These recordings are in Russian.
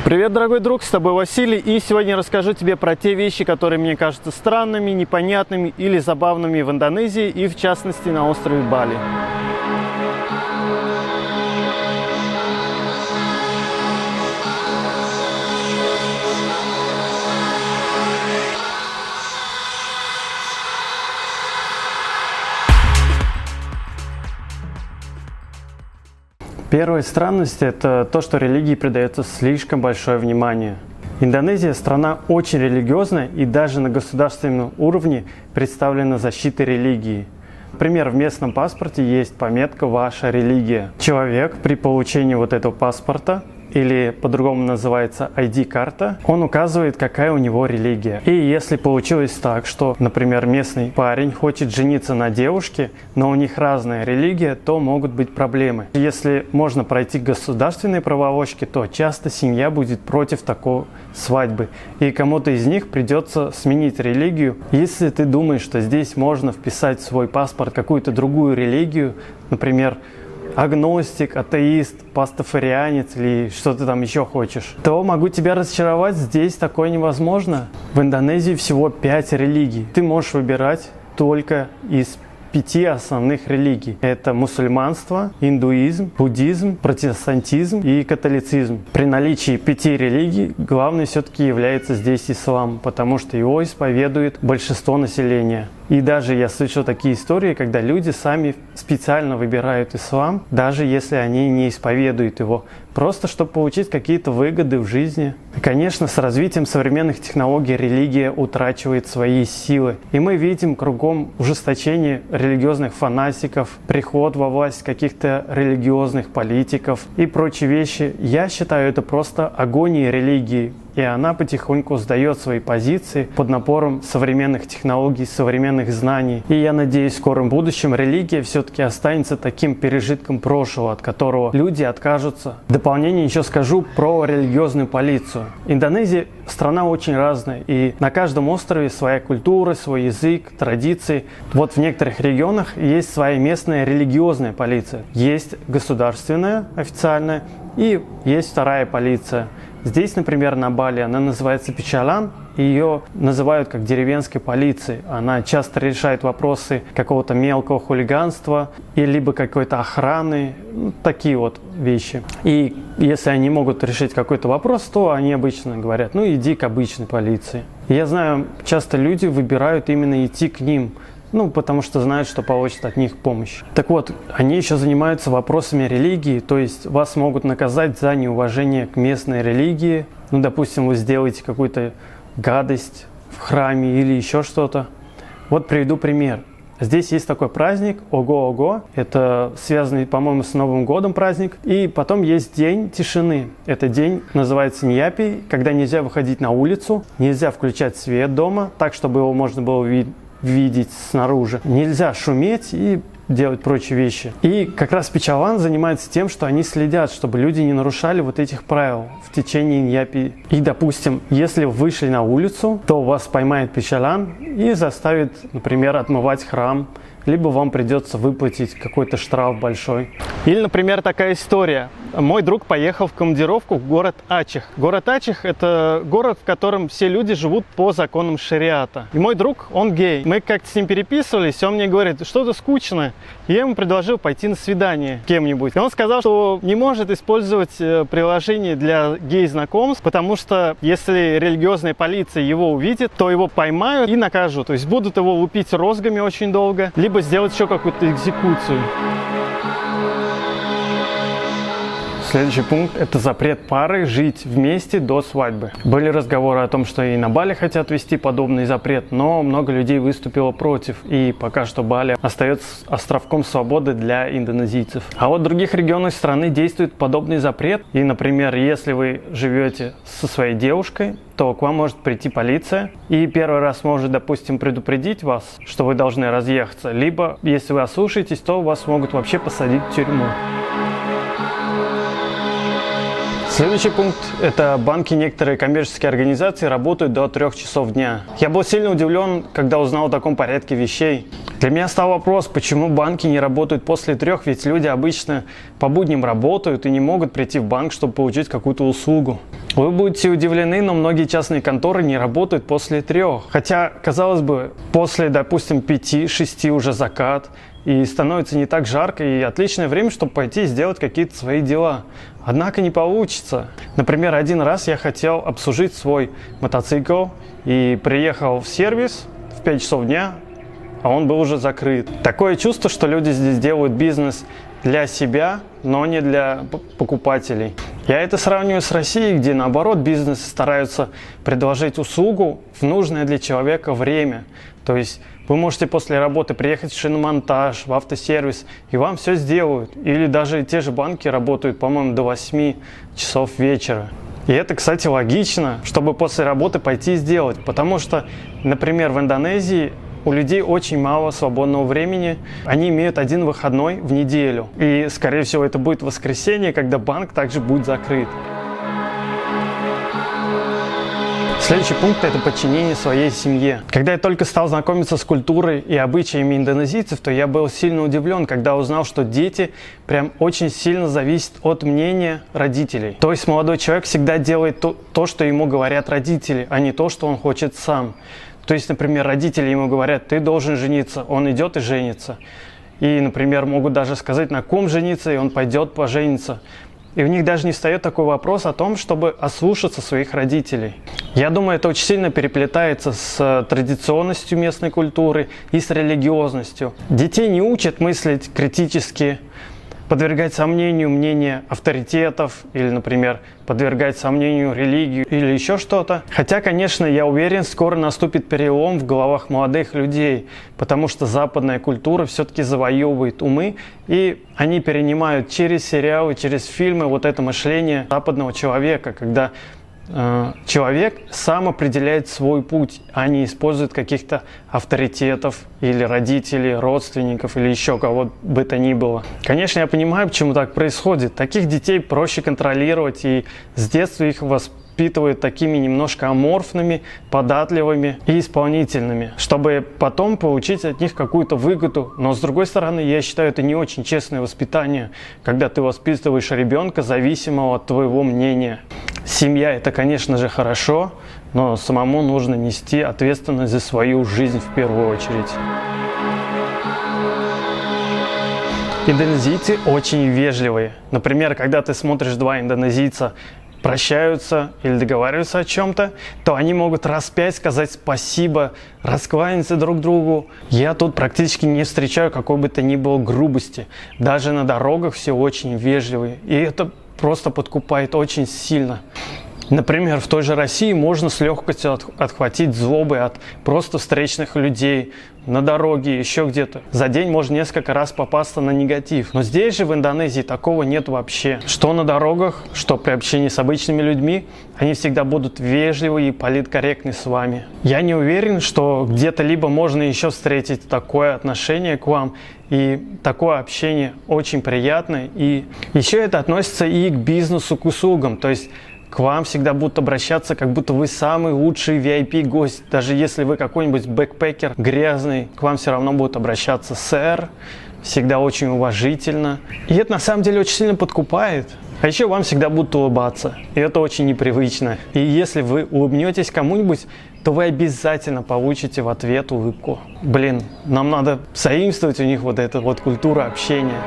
Привет, дорогой друг, с тобой Василий, и сегодня я расскажу тебе про те вещи, которые мне кажутся странными, непонятными или забавными в Индонезии и в частности на острове Бали. Первая странность – это то, что религии придается слишком большое внимание. Индонезия – страна очень религиозная и даже на государственном уровне представлена защитой религии. Например, в местном паспорте есть пометка «Ваша религия». Человек при получении вот этого паспорта, или по-другому называется ID-карта, он указывает, какая у него религия. И если получилось так, что, например, местный парень хочет жениться на девушке, но у них разная религия, то могут быть проблемы. Если можно пройти государственные правовочки, то часто семья будет против такой свадьбы. И кому-то из них придется сменить религию. Если ты думаешь, что здесь можно вписать в свой паспорт какую-то другую религию, например, агностик, атеист, пастафарианец или что ты там еще хочешь, то могу тебя разочаровать, здесь такое невозможно. В Индонезии всего 5 религий. Ты можешь выбирать только из 5 основных религий. Это мусульманство, индуизм, буддизм, протестантизм и католицизм. При наличии 5 религий главной все-таки является здесь ислам, потому что его исповедует большинство населения. И даже я слышал такие истории, когда люди сами специально выбирают ислам, даже если они не исповедуют его, просто чтобы получить какие-то выгоды в жизни. И, конечно, с развитием современных технологий религия утрачивает свои силы. И мы видим кругом ужесточение религиозных фанатиков, приход во власть каких-то религиозных политиков и прочие вещи. Я считаю, это просто агония религии. И она потихоньку сдает свои позиции под напором современных технологий, современных знаний. И я надеюсь, в скором будущем религия все-таки останется таким пережитком прошлого, от которого люди откажутся. В дополнение еще скажу про религиозную полицию. Индонезия страна очень разная, и на каждом острове своя культура, свой язык, традиции. Вот в некоторых регионах есть своя местная религиозная полиция. Есть государственная, официальная, и есть вторая полиция. Здесь, например, на Бали она называется Печалан, и ее называют как деревенской полицией. Она часто решает вопросы какого-то мелкого хулиганства, и либо какой-то охраны, такие вот вещи. И если они могут решить какой-то вопрос, то они обычно говорят, ну иди к обычной полиции. И я знаю, часто люди выбирают именно идти к ним, потому что знают, что получат от них помощь. Так вот, они еще занимаются вопросами религии, то есть вас могут наказать за неуважение к местной религии. Допустим, вы сделаете какую-то гадость в храме или еще что-то. Вот приведу пример. Здесь есть такой праздник Ого-Ого. Это связанный, по-моему, с Новым годом праздник. И потом есть день тишины. Это день называется Ньяпи, когда нельзя выходить на улицу, нельзя включать свет дома, так, чтобы его можно было видеть снаружи. Нельзя шуметь и делать прочие вещи. И как раз Печалан занимается тем, что они следят, чтобы люди не нарушали вот этих правил в течение Ньяпи. И, допустим, если вы вышли на улицу, то вас поймает Печалан и заставит, например, отмывать храм, либо вам придется выплатить какой-то штраф большой. Или, например, такая история. Мой друг поехал в командировку в город Ачех. Город Ачех – это город, в котором все люди живут по законам шариата. И мой друг, он гей. Мы как-то с ним переписывались, и он мне говорит, что-то скучно. И я ему предложил пойти на свидание с кем-нибудь. И он сказал, что не может использовать приложение для гей-знакомств, потому что если религиозная полиция его увидит, то его поймают и накажут. То есть будут его лупить розгами очень долго, либо сделать еще какую-то экзекуцию. Следующий пункт – это запрет пары жить вместе до свадьбы. Были разговоры о том, что и на Бали хотят ввести подобный запрет, но много людей выступило против, и пока что Бали остается островком свободы для индонезийцев. А вот в других регионах страны действует подобный запрет, и, например, если вы живете со своей девушкой, то к вам может прийти полиция и первый раз может, допустим, предупредить вас, что вы должны разъехаться, либо, если вы ослушаетесь, то вас могут вообще посадить в тюрьму. Следующий пункт – это банки, некоторые коммерческие организации работают до 3 часов дня. Я был сильно удивлен, когда узнал о таком порядке вещей. Для меня стал вопрос, почему банки не работают после 3, ведь люди обычно по будням работают и не могут прийти в банк, чтобы получить какую-то услугу. Вы будете удивлены, но многие частные конторы не работают после 3. Хотя, казалось бы, после, допустим, 5-6 уже закат, и становится не так жарко, и отличное время, чтобы пойти и сделать какие-то свои дела. Однако не получится. Например, один раз я хотел обслужить свой мотоцикл и приехал в сервис в 5 часов дня, а он был уже закрыт. Такое чувство, что люди здесь делают бизнес для себя, но не для покупателей. Я это сравниваю с Россией, где наоборот бизнесы стараются предложить услугу в нужное для человека время. То есть вы можете после работы приехать в шиномонтаж, в автосервис, и вам все сделают. Или даже те же банки работают, по-моему, до 8 часов вечера. И это, кстати, логично, чтобы после работы пойти и сделать. Потому что, например, в Индонезии у людей очень мало свободного времени. Они имеют 1 выходной в неделю. И, скорее всего, это будет воскресенье, когда банк также будет закрыт. Следующий пункт – это подчинение своей семье. Когда я только стал знакомиться с культурой и обычаями индонезийцев, то я был сильно удивлен, когда узнал, что дети прям очень сильно зависят от мнения родителей. То есть молодой человек всегда делает то, что ему говорят родители, а не то, что он хочет сам. То есть, например, родители ему говорят: ты должен жениться, он идет и женится. И, например, могут даже сказать, на ком жениться, и он пойдет пожениться. И у них даже не встает такой вопрос о том, чтобы ослушаться своих родителей. Я думаю, это очень сильно переплетается с традиционностью местной культуры и с религиозностью. Детей не учат мыслить критически, подвергать сомнению мнение авторитетов или, например, подвергать сомнению религию или еще что-то. Хотя, конечно, я уверен, скоро наступит перелом в головах молодых людей, потому что западная культура все-таки завоевывает умы, и они перенимают через сериалы, через фильмы вот это мышление западного человека, когда человек сам определяет свой путь, а не использует каких-то авторитетов или родителей, родственников или еще кого бы то ни было. Конечно, я понимаю, почему так происходит. Таких детей проще контролировать, и с детства их воспитывают такими немножко аморфными, податливыми и исполнительными, чтобы потом получить от них какую-то выгоду. Но с другой стороны, я считаю, это не очень честное воспитание, когда ты воспитываешь ребенка зависимого от твоего мнения. Семья – это, конечно же, хорошо, но самому нужно нести ответственность за свою жизнь в первую очередь. Индонезийцы очень вежливые. Например, когда ты смотришь 2 индонезийца прощаются или договариваются о чем-то, то они могут раз 5 сказать спасибо, раскланяться друг другу. Я тут практически не встречаю какой бы то ни было грубости. Даже на дорогах все очень вежливые. И это просто подкупает очень сильно. Например, в той же России можно с легкостью отхватить злобы от просто встречных людей на дороге, еще где-то. За день можно несколько раз попасться на негатив. Но здесь же, в Индонезии, такого нет вообще. Что на дорогах, что при общении с обычными людьми, они всегда будут вежливы и политкорректны с вами. Я не уверен, что где-то либо можно еще встретить такое отношение к вам, и такое общение очень приятное. И еще это относится и к бизнесу, к услугам. То есть к вам всегда будут обращаться, как будто вы самый лучший VIP-гость. Даже если вы какой-нибудь бэкпекер грязный, к вам все равно будут обращаться сэр. Всегда очень уважительно. И это на самом деле очень сильно подкупает. А еще вам всегда будут улыбаться. И это очень непривычно. И если вы улыбнетесь кому-нибудь, то вы обязательно получите в ответ улыбку. Блин, нам надо заимствовать у них вот эту вот культуру общения.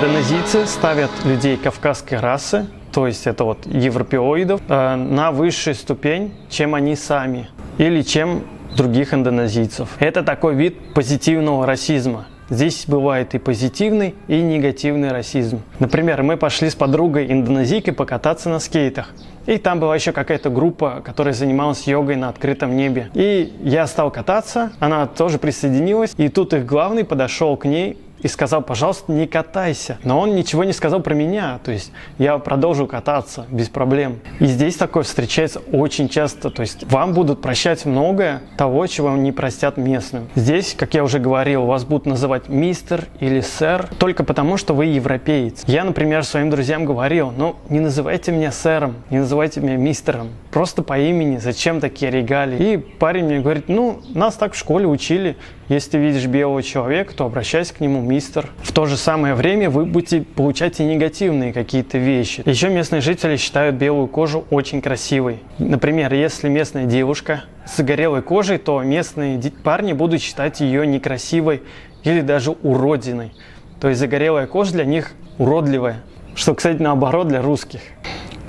Индонезийцы ставят людей кавказской расы, то есть это вот европеоидов, на высшую ступень, чем они сами или чем других индонезийцев. Это такой вид позитивного расизма. Здесь бывает и позитивный, и негативный расизм. Например, мы пошли с подругой индонезийкой покататься на скейтах. И там была еще какая-то группа, которая занималась йогой на открытом небе. И я стал кататься, она тоже присоединилась. И тут их главный подошел к ней и сказал: пожалуйста, не катайся. Но он ничего не сказал про меня, то есть я продолжу кататься без проблем. И здесь такое встречается очень часто, то есть вам будут прощать многое того, чего не простят местным. Здесь, как я уже говорил, вас будут называть мистер или сэр только потому, что вы европеец. Я, например, своим друзьям говорил: ну, не называйте меня сэром, не называйте меня мистером, просто по имени, зачем такие регалии? И парень мне говорит: ну, нас так в школе учили, если ты видишь белого человека, то обращайся к нему мистер. В то же самое время вы будете получать и негативные какие-то вещи. Еще местные жители считают белую кожу очень красивой. Например, если местная девушка с загорелой кожей, то местные парни будут считать ее некрасивой или даже уродиной. То есть загорелая кожа для них уродливая, что, кстати, наоборот для русских.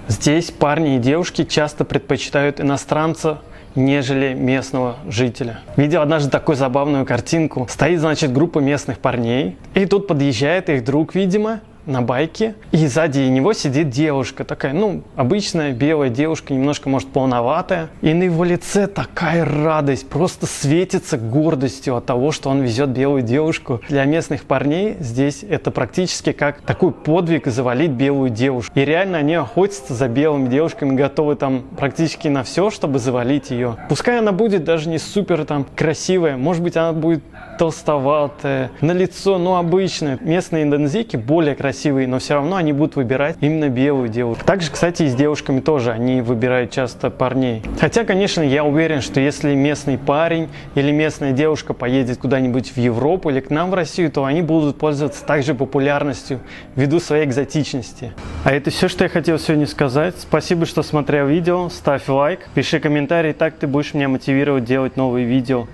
Здесь парни и девушки часто предпочитают иностранца, нежели местного жителя. Видел однажды такую забавную картинку. Стоит, значит, группа местных парней, и тут подъезжает их друг, видимо, на байке, и сзади него сидит девушка, такая, ну, обычная белая девушка, немножко, может, полноватая, и на его лице такая радость, просто светится гордостью от того, что он везет белую девушку. Для местных парней здесь это практически как такой подвиг завалить белую девушку. И реально они охотятся за белыми девушками, готовы там практически на все, чтобы завалить ее. Пускай она будет даже не супер там красивая, может быть, она будет толстоватая, на лицо, ну, обычное. Местные индонезийки более красивые, но все равно они будут выбирать именно белую девушку. Также, кстати, и с девушками тоже они выбирают часто парней. Хотя, конечно, я уверен, что если местный парень или местная девушка поедет куда-нибудь в Европу или к нам в Россию, то они будут пользоваться также популярностью ввиду своей экзотичности. А это все, что я хотел сегодня сказать. Спасибо, что смотрел видео. Ставь лайк, пиши комментарий, так ты будешь меня мотивировать делать новые видео.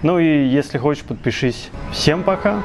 Ну и если хочешь, подпишись. Всем пока!